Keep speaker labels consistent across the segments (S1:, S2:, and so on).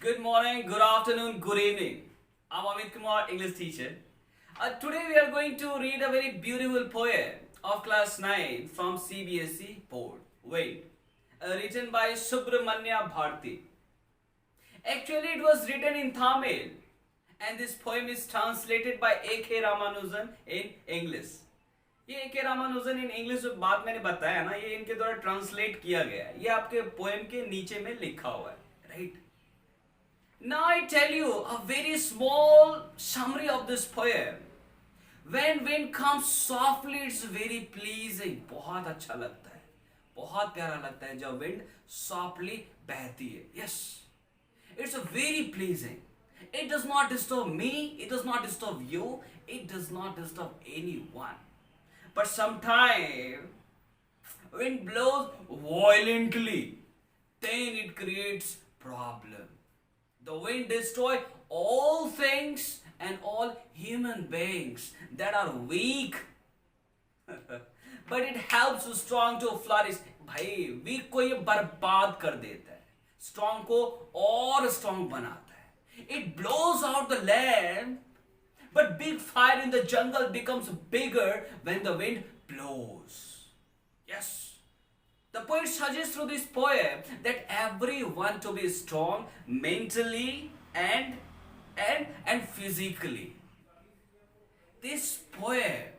S1: Good morning, good afternoon, good evening. I'm Amit Kumar, English teacher. Today we are going to read a very beautiful poem of class 9 from CBSE board. Wait, written by Subramanya Bharti. Actually, it was written in Tamil, and this poem is translated by A.K. Ramanujan in English. ये A K. Ramanujan in English जो बात मैंने बताया ना, ये इनके द्वारा translate किया गया है. ये आपके पोएम के नीचे में लिखा हुआ है, right? Now I tell you a very small summary of this poem. When wind comes softly, it's very pleasing. बहुत अच्छा लगता है, बहुत प्यारा लगता है जब wind softly बहती है. Yes, it's a very pleasing. It does not disturb me. It does not disturb you. It does not disturb anyone. But sometimes wind blows violently, then it creates problem. The wind destroys all things and all human beings that are weak. But it helps the strong to flourish. भाई weak को ये बर्बाद कर देता है, strong को और strong बनाता है. It blows out the land, but big fire in the jungle becomes bigger when the wind blows. Yes. The poet suggests through this poem that everyone to be strong mentally and physically. This poem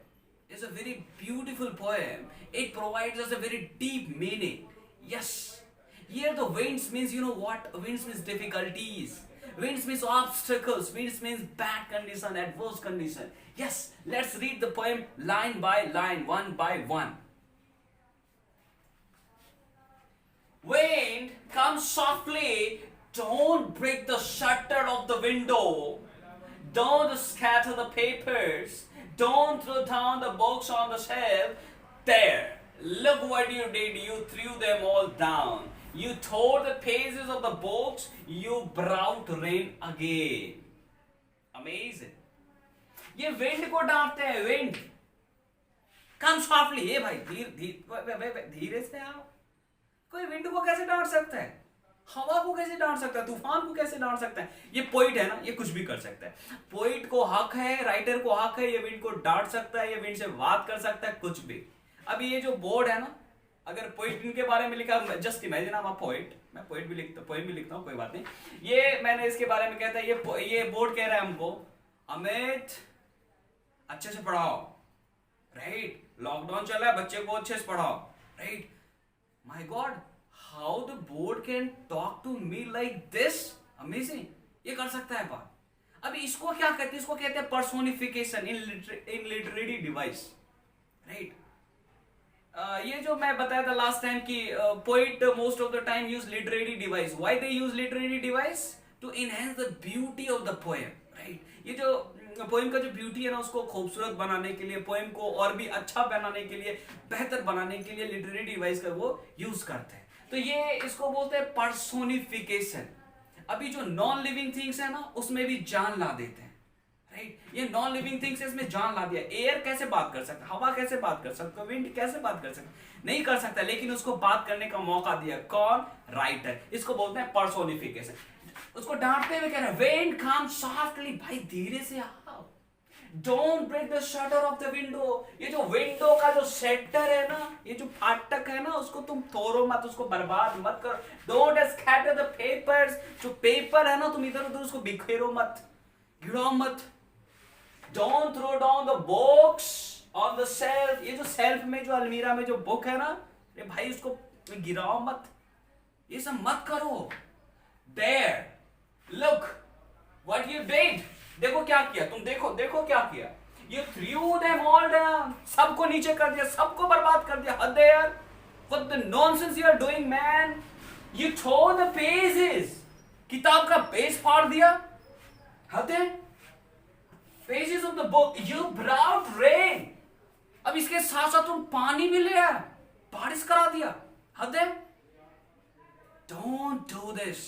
S1: is a very beautiful poem. It provides us a very deep meaning. Yes. Here the winds means, you know what? Winds means difficulties. Winds means obstacles. Winds means bad condition, adverse condition. Yes. Let's read the poem line by line, one by one. Wind, come softly, don't break the shutter of the window, don't scatter the papers, don't throw down the books on the shelf. There, look what you did, you threw them all down. You tore the pages of the books, you brought rain again. Amazing. ये wind को डांटते हैं, wind. Come softly, ये भाई धीरे से आओ. कोई विंड को कैसे डांट सकता है? हवा को कैसे डांट सकता है? तूफान को कैसे डांट सकता है? ये पोइट है ना, ये कुछ भी कर सकता है. पोइट को हक है, राइटर को हक है, ये विंड को डांट सकता है, ये विंड से बात कर सकता है, कुछ भी. अभी ये जो बोर्ड है ना, अगर पोइट इनके बारे में लिखा, जस्ट इमेजिन आप पोइट, मैं पोइट भी लिखता, पोइम भी लिखता हूँ, कोई बात नहीं. ये मैंने इसके बारे में कहता है, ये बोर्ड कह रहा है हमको, अमित अच्छे से पढ़ाओ, राइट? लॉकडाउन चल रहा है, बच्चे को अच्छे से पढ़ाओ, right? My God, how the board can talk to me like this? Amazing. ये कर सकता है बात. अभी इसको क्या कहते हैं? इसको कहते हैं personification in literary device, right? ये जो मैं बताया था last time कि poet most of the time use literary device. Why they use literary device? To enhance the beauty of the poem, right? ये जो पोएम का जो ब्यूटी है ना, उसको खूबसूरत बनाने के लिए, पोएम को और भी अच्छा बनाने के लिए, बेहतर बनाने के लिए लिटरेरी डिवाइस का वो यूज करते हैं. तो ये इसको बोलते हैं पर्सोनिफिकेशन. अभी जो नॉन लिविंग थिंग्स है ना, उसमें भी जान ला देते हैं, राइट? ये नॉन लिविंग थिंग्स इसमें जान ला दिया. एयर कैसे बात कर सकता, हवा कैसे बात कर सकता, विंड कैसे बात कर सकता? नहीं कर सकता, लेकिन उसको बात करने का मौका दिया. कौन? राइटर. इसको बोलते हैं पर्सोनिफिकेशन. उसको डांटते हुए कह रहे हैं, विंड कम सॉफ्टली, भाई धीरे से आओ. Don't break the shutter of the window. ये जो विंडो का जो शटर है ना, ये जो फाटक है ना, उसको तुम तोड़ो मत, उसको बर्बाद मत करो. Don't scatter the papers. जो पेपर है ना, तुम इधर उधर उसको बिखेरो मत, गिराओ मत. Don't throw down the books on the shelf. ये जो शेल्फ में, जो अलमीरा में जो बुक है ना, ये भाई उसको गिराओ मत, ये सब मत करो. There, look what you did. देखो क्या किया तुम, देखो क्या किया. You threw them all down. सबको नीचे कर दिया, सबको बर्बाद कर दिया. There, what the nonsense you are doing, man? You tore the pages. किताब का पेज फाड़ दिया. हदे. Pages of the book. You brought rain. अब इसके साथ साथ तुम पानी भी ले आए, बारिश करा दिया. हदे. Don't do this.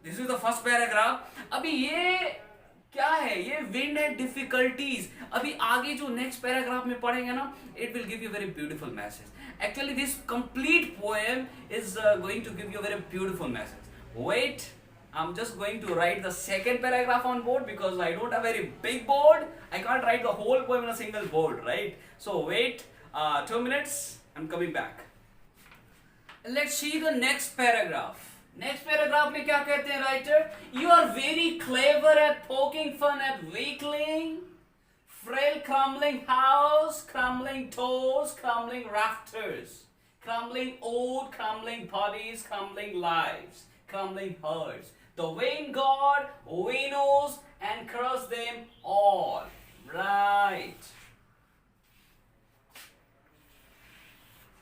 S1: This is the first paragraph. अभी ये क्या है? ये विंड है डिफिकल्टीज. अभी आगे जो नेक्स्ट पैराग्राफ में पढ़ेंगे ना, it will give you very beautiful message. Actually, this complete poem is going to give you a very beautiful message. wait, I'm just going to write the second paragraph on board because I don't have a very big board. I can't write the whole poem in a single board, right? So wait 2 minutes, I'm coming back. Let's see the next paragraph. Next paragraph में क्या कहते हैं writer? You are very clever at poking fun at weakling, frail crumbling house, crumbling toes, crumbling rafters, crumbling old, crumbling bodies, crumbling lives, crumbling hearts. The vain God winnows and crushes them all. Right.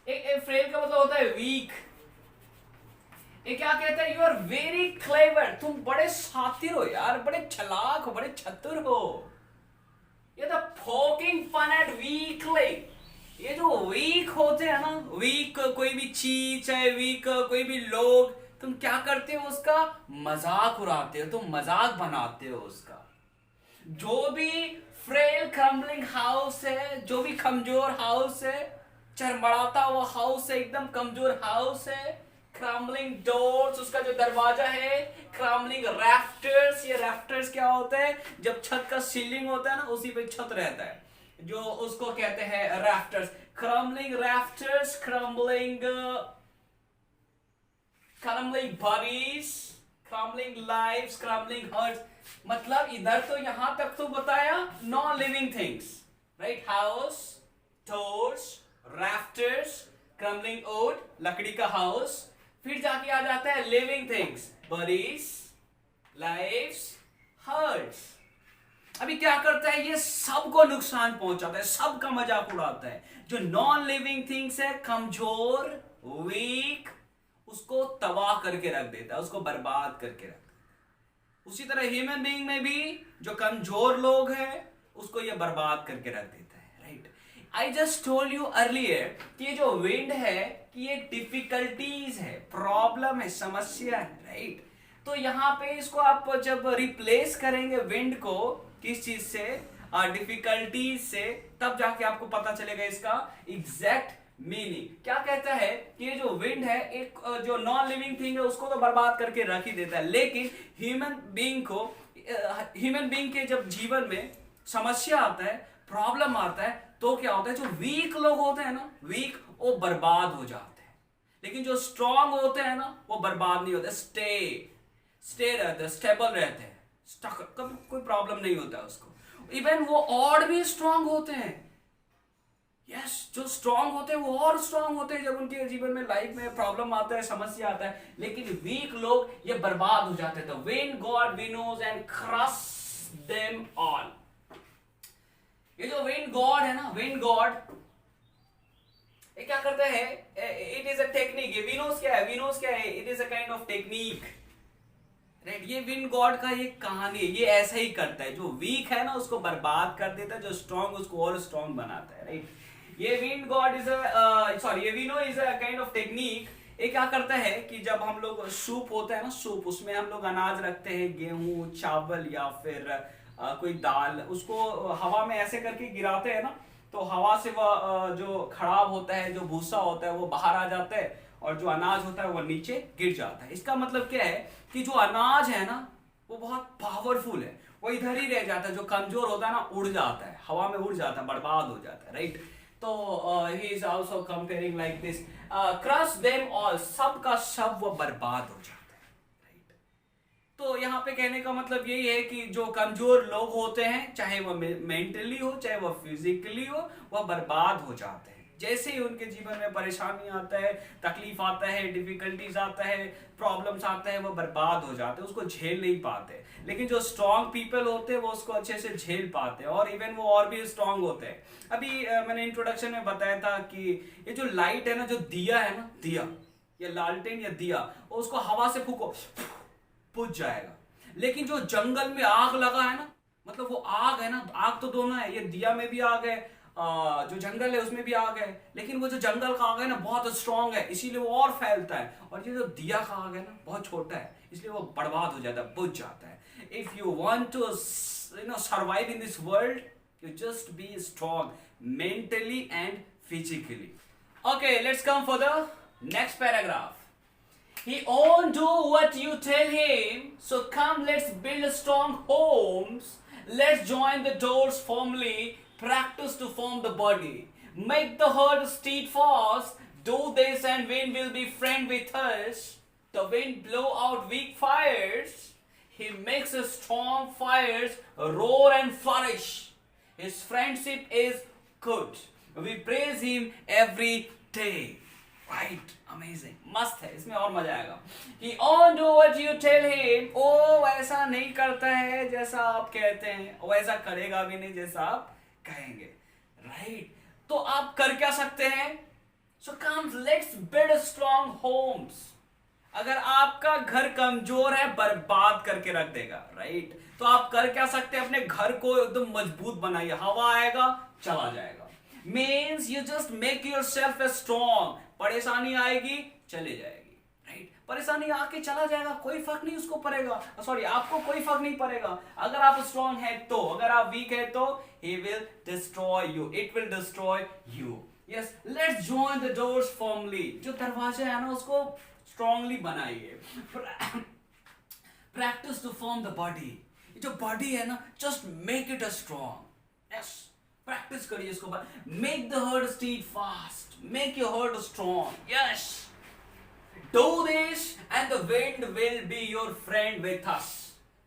S1: एक frail का मतलब होता है weak. ये क्या कहता है? You are very clever. तुम बड़े शातिर हो यार, बड़े चालाक हो, बड़े चतुर हो. ये the poking fun at weakling. ये जो वीक होते हैं ना, वीक कोई भी चीज चाहे वीक कोई भी लोग, तुम क्या करते हो? उसका मजाक उड़ाते हो, तुम मजाक बनाते हो उसका. जो भी फ्रेल क्रम्बलिंग हाउस है, जो भी कमजोर हाउस है, चरमड़ाता हुआ हाउस है, एकदम कमजोर हाउस है. क्रम्बलिंग डोर्स, उसका जो दरवाजा है. क्रम्बलिंग रैफ्टर्स, ये रैफ्टर्स क्या होते हैं? जब छत का सीलिंग होता है ना, उसी पे छत रहता है, जो उसको कहते हैं rafters. Crumbling rafters, crumbling bodies, crumbling lives, crumbling hearts. मतलब इधर तो यहां तक तो बताया non living things, right? House, doors, rafters, crumbling wood, लकड़ी का हाउस. फिर जाके आ जाता है living things, bodies, lives, hearts. अभी क्या करता है? ये सबको नुकसान पहुंचाता है, सबका मजाक उड़ाता है. जो नॉन लिविंग थिंग्स है, कमजोर, वीक, उसको तबाह करके रख देता है, उसको बर्बाद करके रख देता है. उसी तरह ह्यूमन बीइंग में भी जो कमजोर लोग हैं, उसको ये बर्बाद करके रख देता है, right? I just told you earlier कि ये जो विंड है कि ये डिफिकल्टीज है, प्रॉब्लम है, समस्या है, राइट? तो यहाँ पे इसको आप जब रिप्लेस करेंगे विंड को किस चीज से? डिफिकल्टीज से, तब जाके आपको पता चलेगा इसका एग्जैक्ट मीनिंग. क्या कहता है कि ये जो विंड है, एक जो नॉन लिविंग थिंग है उसको तो बर्बाद करके रख ही देता है, लेकिन ह्यूमन बीइंग के जब जीवन में समस्या आता है, प्रॉब्लम आता है, तो क्या होता है? जो वीक लोग होते हैं ना, वीक, वो बर्बाद हो जाते हैं. लेकिन जो स्ट्रांग होते हैं ना, वो बर्बाद नहीं होते, स्टे रहते हैं, स्टेबल रहते हैं, कभी कोई प्रॉब्लम नहीं होता है उसको. इवन वो और भी स्ट्रांग होते हैं. यस, जो स्ट्रांग होते हैं वो और स्ट्रांग होते हैं जब उनके जीवन में लाइफ में प्रॉब्लम आता है, समस्या आता है. लेकिन वीक लोग ये बर्बाद हो जाते हैं. When God winnows and crush them all. ये जो विंड गॉड है ना, विंड गॉड, ये क्या करता है? It is a technique. ये विनोज क्या है? विनोज क्या है? It is a kind of technique, right? ये विंड गॉड का ये कहानी है. ये ऐसा ही करता है, जो वीक है ना उसको बर्बाद कर देता है, जो स्ट्रांग उसको और स्ट्रांग बनाता है, राइट? ये विंड गॉड इज ये winnow is a kind of technique. ये क्या करता है कि जब हम लोग सूप होता है ना, सूप, उसमें हम लोग अनाज रखते हैं, गेहूं, चावल या फिर कोई दाल, उसको हवा में ऐसे करके गिराते हैं ना, तो हवा से वह जो खराब होता है, जो भूसा होता है, वो बाहर आ जाता है, और जो अनाज होता है वो नीचे गिर जाता है. इसका मतलब क्या है कि जो अनाज है ना, वो बहुत पावरफुल है, वो इधर ही रह जाता है. जो कमजोर होता है ना, उड़ जाता है, हवा में उड़ जाता है, बर्बाद हो जाता है, राइट? तो he is also comparing like this, crush them all, सब का सब वो बर्बाद हो जाता है, राइट? तो यहाँ पे कहने का मतलब यही है कि जो कमजोर लोग होते हैं, चाहे वो मेंटली हो चाहे वो फिजिकली हो, वह बर्बाद हो जाते हैं. जैसे ही उनके जीवन में परेशानी आता है, तकलीफ आता है, डिफिकल्टीज आता है, प्रॉब्लम्स आता है, वो बर्बाद हो जाते हैं, उसको झेल नहीं पाते. लेकिन जो स्ट्रांग पीपल होते हैं वो उसको अच्छे से झेल पाते हैं, और इवन वो और भी स्ट्रांग होते हैं. अभी मैंने इंट्रोडक्शन में बताया था कि ये जो लाइट है ना, जो दिया है ना, दिया या लालटेन या दिया, उसको हवा से फूको, बुझ जाएगा. लेकिन जो जंगल में आग लगा है ना, मतलब वो आग है ना, आग तो दोनों है, ये दिया में भी आग है, जो जंगल है उसमें भी आग है, लेकिन वो जो जंगल का आग है ना बहुत स्ट्रांग है, इसीलिए वो और फैलता है. और ये जो दिया का आग है ना, बहुत छोटा है, इसलिए वो बर्बाद हो जाता है, बुझ जाता है. If you want to survive in this world, you just be strong mentally and physically. Okay, let's come for the next paragraph. He won't do what you tell him. So come, let's build strong homes. Let's join the doors firmly. Practice to form the body. Make the heart steadfast. Do this and wind will be friend with us. The wind blow out weak fires. He makes a strong fires roar and flourish. His friendship is good. We praise him every day. Right, amazing, मस्त है, इसमें और मजा आएगा. He won't do what you tell him. ओ वैसा नहीं करता है जैसा आप कहते हैं, वैसा करेगा भी नहीं जैसा आप कहेंगे. Right, तो आप कर क्या सकते हैं? So come, let's build strong homes. अगर आपका घर कमजोर है, बर्बाद करके रख देगा. राइट, तो आप कर क्या सकते हैं? अपने घर को एकदम मजबूत बनाइए. हवा आएगा चला जाएगा. Means you just make your self a strong. परेशानी आएगी चले जाएगी. राइट, परेशानी आके चला जाएगा, कोई फर्क नहीं उसको पड़ेगा. सॉरी, आपको कोई फर्क नहीं पड़ेगा. अगर आप स्ट्रॉन्ग है तो, अगर आप वीक है तो he will destroy you. It will destroy you. Yes, let's join the doors firmly. जो दरवाजे है ना उसको स्ट्रॉन्गली बनाइए. Practice to form the body. जो बॉडी है ना, just make it a strong. Yes, practice करिए इसको. Make the heart steadfast. Make your heart strong. Yes, do this and the wind will be your friend with us.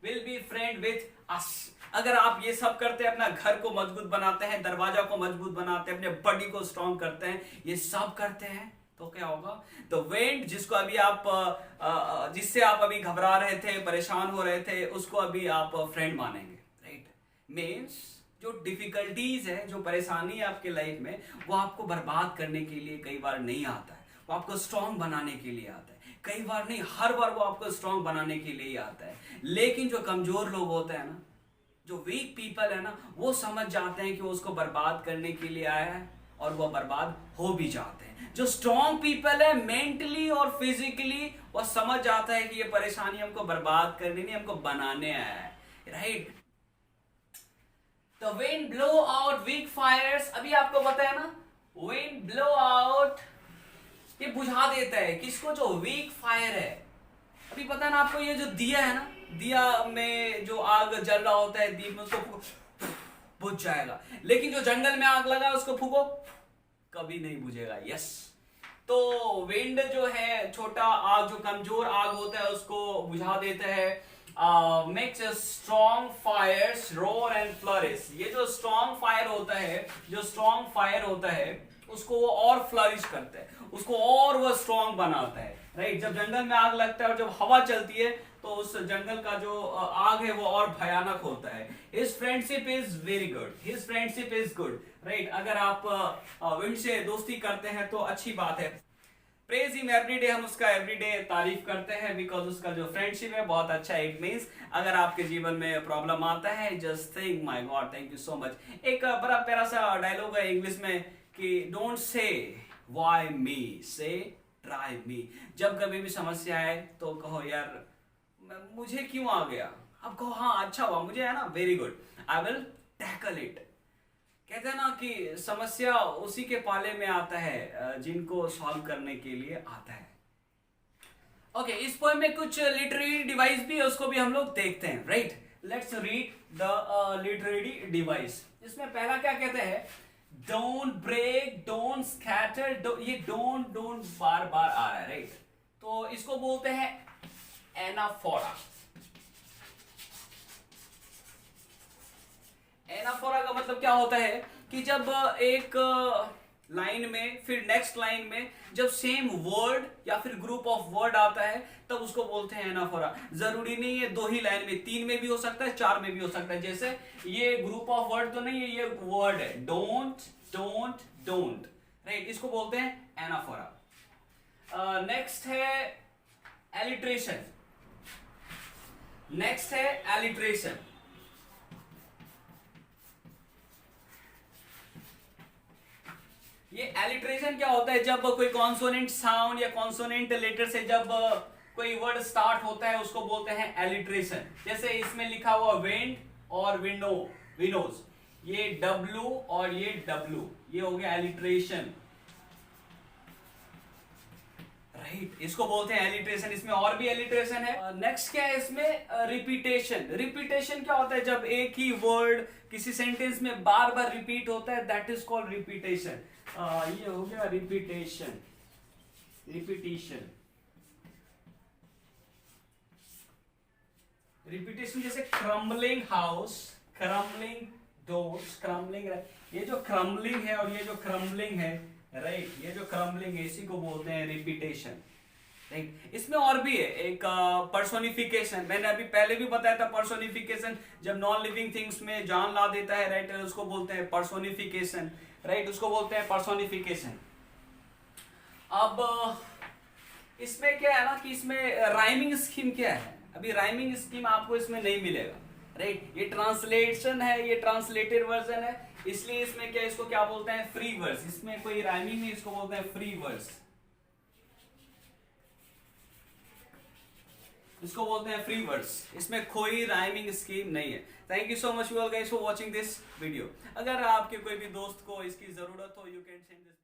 S1: Will be friend with us. अगर आप ये सब करते हैं, अपना घर को मजबूत बनाते हैं, दरवाजा को मजबूत बनाते हैं, अपने बॉडी को स्ट्रॉन्ग करते हैं, ये सब करते हैं, तो क्या होगा? द विंड, जिसको अभी आप जिससे आप अभी घबरा रहे थे, परेशान हो रहे थे, उसको अभी आप फ्रेंड मानेंगे. राइट, मीन्स जो डिफिकल्टीज है, जो परेशानी है आपके लाइफ में, वो आपको बर्बाद करने के लिए कई बार नहीं आता है. वो आपको स्ट्रॉन्ग बनाने के लिए आता है. कई बार नहीं, हर बार वो आपको स्ट्रॉन्ग बनाने के लिए ही आता है. लेकिन जो कमजोर लोग होते हैं ना, जो वीक पीपल है ना, वो समझ जाते हैं कि वो उसको बर्बाद करने के लिए आया है और वो बर्बाद हो भी जाते हैं. जो स्ट्रॉन्ग पीपल है, मेंटली और फिजिकली, वो समझ जाता है कि ये परेशानी हमको बर्बाद करनी नहीं, हमको बनाने आया है. Right, the wind blow out weak fires. अभी आपको पता है ना, विंड ब्लो आउट, ये बुझा देता है किसको? जो वीक फायर है. अभी पता है ना आपको, ये जो दिया है ना, दिया में जो आग जल रहा होता है, दीप में, उसको बुझ जाएगा. लेकिन जो जंगल में आग लगा है उसको फूको, कभी नहीं बुझेगा. यस, तो विंड जो है, छोटा आग, जो कमजोर आग होता है, उसको बुझा देता है. Makes a strong fires roar and flourish. ये जो स्ट्रॉन्ग फायर होता है, जो स्ट्रॉन्ग फायर होता है, उसको वो और फ्लरिश करता है, उसको और वो स्ट्रॉन्ग बनाता है. राइट, जब जंगल में आग लगता है और जब हवा चलती है, तो उस जंगल का जो आग है वो और भयानक होता है. His friendship is very good. His friendship is good. Right, अगर आप विंड से दोस्ती करते हैं तो अच्छी बात है. Praise him everyday. हम उसका एवरीडे तारीफ करते हैं, बिकॉज उसका जो फ्रेंडशिप है बहुत अच्छा है. इट मीन्स अगर आपके जीवन में प्रॉब्लम आता है, just think my God, thank you so much. एक बड़ा प्यारा सा डायलॉग है इंग्लिश में कि डोंट से व्हाई मी, से ट्राई मी. जब कभी भी समस्या आए तो कहो यार मुझे क्यों आ गया. अब कहो हाँ अच्छा हुआ, मुझे है ना, very good, I will tackle it. कहते हैं ना कि समस्या उसी के पाले में आता है जिनको सॉल्व करने के लिए आता है. ओके, इस पोएम में कुछ लिटरेरी डिवाइस भी है, उसको भी हम लोग देखते हैं. Right, let's read the literary device. इसमें पहला क्या कहते हैं? Don't break, don't scatter. ये डोंट डोंट बार बार आ रहा है. राइट, तो इसको बोलते हैं एनाफोरा. एनाफोरा का मतलब क्या होता है कि जब एक लाइन में, फिर नेक्स्ट लाइन में जब सेम वर्ड या फिर ग्रुप ऑफ वर्ड आता है, तब उसको बोलते हैं एनाफोरा. जरूरी नहीं है 2 ही लाइन में, 3 में भी हो सकता है, 4 में भी हो सकता है. जैसे ये ग्रुप ऑफ वर्ड तो नहीं है, ये वर्ड है, डोंट डोंट डोंट. राइट, इसको बोलते हैं एनाफोरा. नेक्स्ट है एलिट्रेशन. नेक्स्ट है एलिट्रेशन. ये एलिट्रेशन क्या होता है? जब कोई कॉन्सोनेंट साउंड या कॉन्सोनेंट लेटर से जब कोई वर्ड स्टार्ट होता है, उसको बोलते हैं एलिट्रेशन. जैसे इसमें लिखा हुआ विंड और विंडो, विनोज, ये W और ये W, ये हो गया एलिट्रेशन. राइट, इसको बोलते हैं एलिट्रेशन। इसमें और भी एलिट्रेशन है। नेक्स्ट क्या है इसमें, रिपीटेशन। रिपीटेशन क्या होता है, जब एक ही वर्ड किसी सेंटेंस में बार बार रिपीट होता है, दैट इज कॉल्ड रिपीटेशन। ये हो गया रिपीटेशन। रिपीटेशन, रिपीटेशन जैसे crumbling house, crumbling doors, crumbling, ये जो क्रम्बलिंग है और ये जो क्रम्बलिंग है, राइट, ये जो क्रम्बलिंग है इसी को बोलते हैं रिपीटेशन। राइट, इसमें और भी है एक पर्सोनिफिकेशन। मैंने अभी पहले भी बताया था पर्सोनिफिकेशन, जब नॉन लिविंग थिंग्स में जान ला देता है, राइट, उसको बोलते हैं पर्सोनिफिकेशन। राइट, उसको बोलते हैं पर्सोनिफिकेशन। अब इसमें क्या है ना कि इसमें राइमिंग स्कीम क्या है, अभी राइमिंग स्कीम आपको इसमें नहीं मिलेगा। राइट, ये ट्रांसलेशन है, ये ट्रांसलेटेड वर्जन है, इसलिए इसमें क्या, इसको क्या बोलते हैं, फ्री वर्स। इसमें कोई राइमिंग नहीं, इसको बोलते हैं फ्री वर्स। इसको बोलते हैं फ्री वर्स, इसमें कोई राइमिंग स्कीम नहीं है। Thank you so much you all guys for watching this video. अगर आपके कोई भी दोस्त को इसकी जरूरत हो, यू कैन सेंड दिस